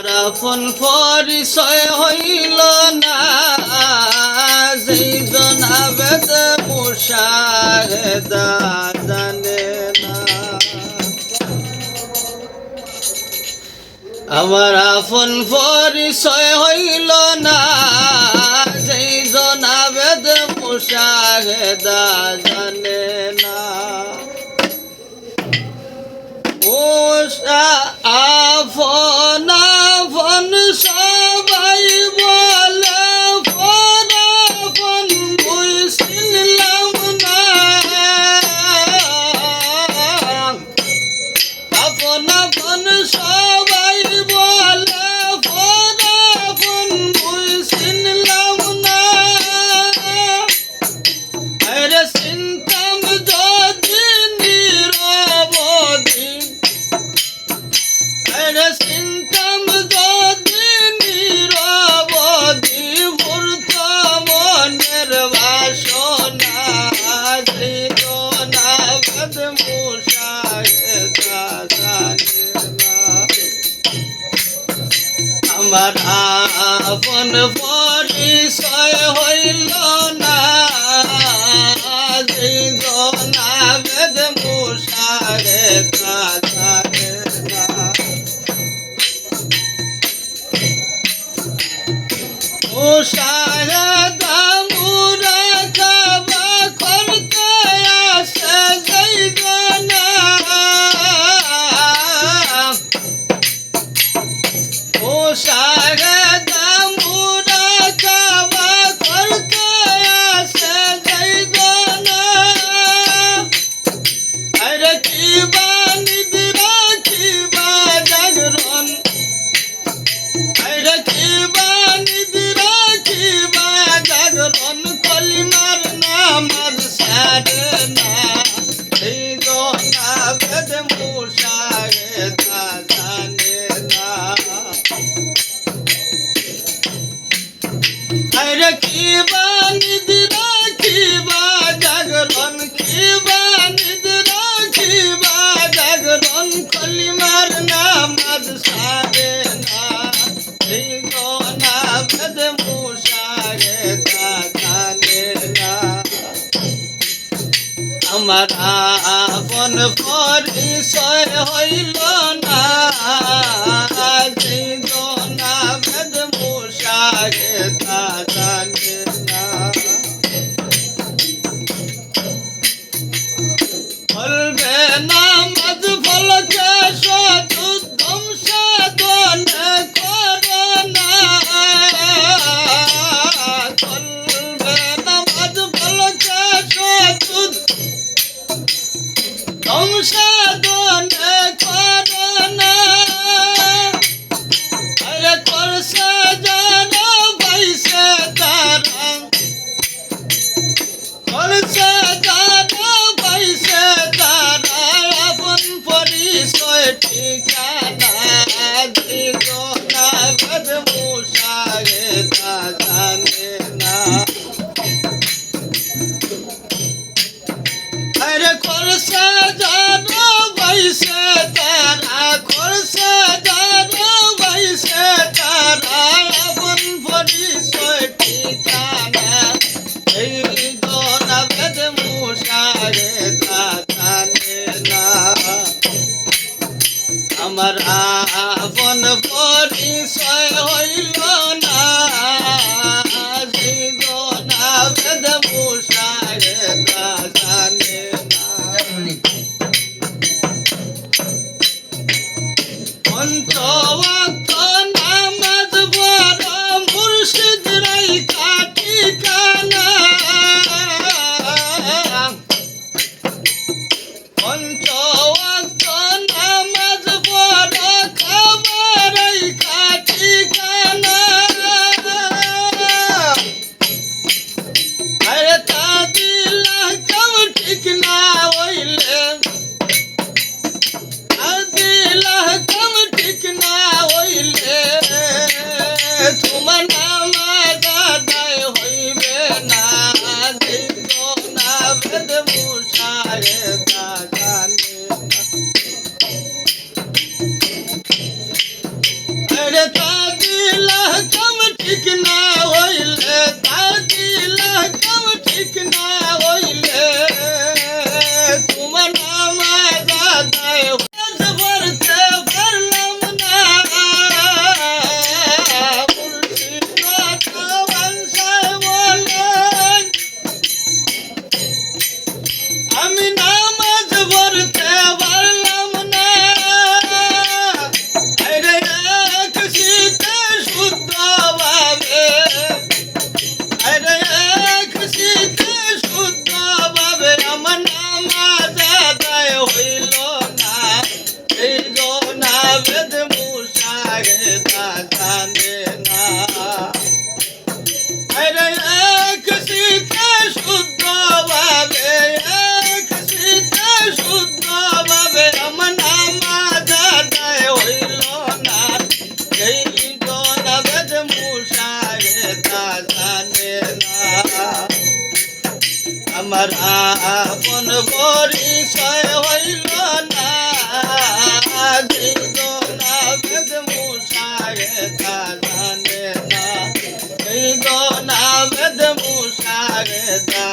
আপন পরিচয় হইল না যেই জনাবেদ মুশাহেদা জানে না। আমার আপন পরিচয় হইল না যেই জনাবেদ মুশাহেদা জানে না। আপন আপন সবাই বলে পরাপন বুঝলাম না। আপন আপন সবাই বলে পরাপন বুঝলাম না। আরে চিন্তাম যদি নিরবধি, চিন্তাম যদি নিরবধি ভূত মনের বাসনা জনাবেদ মুশাহেদা জানে না। আমার আপন পরিচয় হইল না জনাবেদ মুশাহেদা জানে না। মুশাহেদা মুরাকাবা করতে আসে যেই জনা। মুশাহেদা মুরাকাবা করতে আসে যেই জনা। আরে কিবা নিদ্রা কিবা জাগরণ, আরে কিবা নিদ্রা কিবা জাগরণ কলিমার নামাজ ছাড়ে না। এই জনাবেদ মুশাহেদা জানে না। আরে কিবা নিদ্রা কিবা জাগরণ, কিবা নিদ্রা কিবা জাগরণ কলিমার নামাজ ছাড়ে না। এই জনাবেদ মুশাহেদা জানে না। আমার আপন পরিচয় হইল না যেই জনাবেদ মুশাহেদা জানে না। বলবে নামাজ ফলকে সদুদ্যম সাধন করো না। বলবে নামাজ ফলকে সদুদ্যম সাধন করো না। আরে করছে যারা বাইসে তারা, করছে যারা বাইসে তারা আপন পরিচয় ঠিকানা জনাবেদ মুশাহেদা জানে না। আরে করছে যারা বাইসে তারা, করছে যারা বাইসে তারা আপন পরিচয় ঠিকানা এই জনাবেদ মুশাহেদা জানে না। আমার আপন পরিচয় হইল না জনাবেদ মুশাহেদা জানে না। পঞ্চওয়াক্ত নামাজ পড় মুর্শিদ রাইখা ঠিকানা। পঞ্চওয়াক্ত নামাজ পড় খাবার রাইখা ঠিকানা। দিলা কাম ঠিক না হইলে তা দিলা কাম ঠিক না হইলে তোমার নামাজ আদায় ভরতে পারলাম না মুর্শিদ কথা বংশায় বলেন আমি নামাজ পড়তে পারলাম না আরে এক শীতে শুদ্ধ ভাবে আরে এক শীতে শুদ্ধ ভাবে আমার নামাজ আদায় হইল না এই জনা বেদ মুশাহেদা জানে না আরে এক শীতে শুদ্ধ ভাবে শুদ্ধ ভাবে আমার নামাজ আদায় হইল না এই জনা বেদ মুশাহেদা জানে না আমার আপন পরিচয় হইল না এই জনা বেদ মুশাহেদা জানে না এই জনা বেদ মুশাহেদা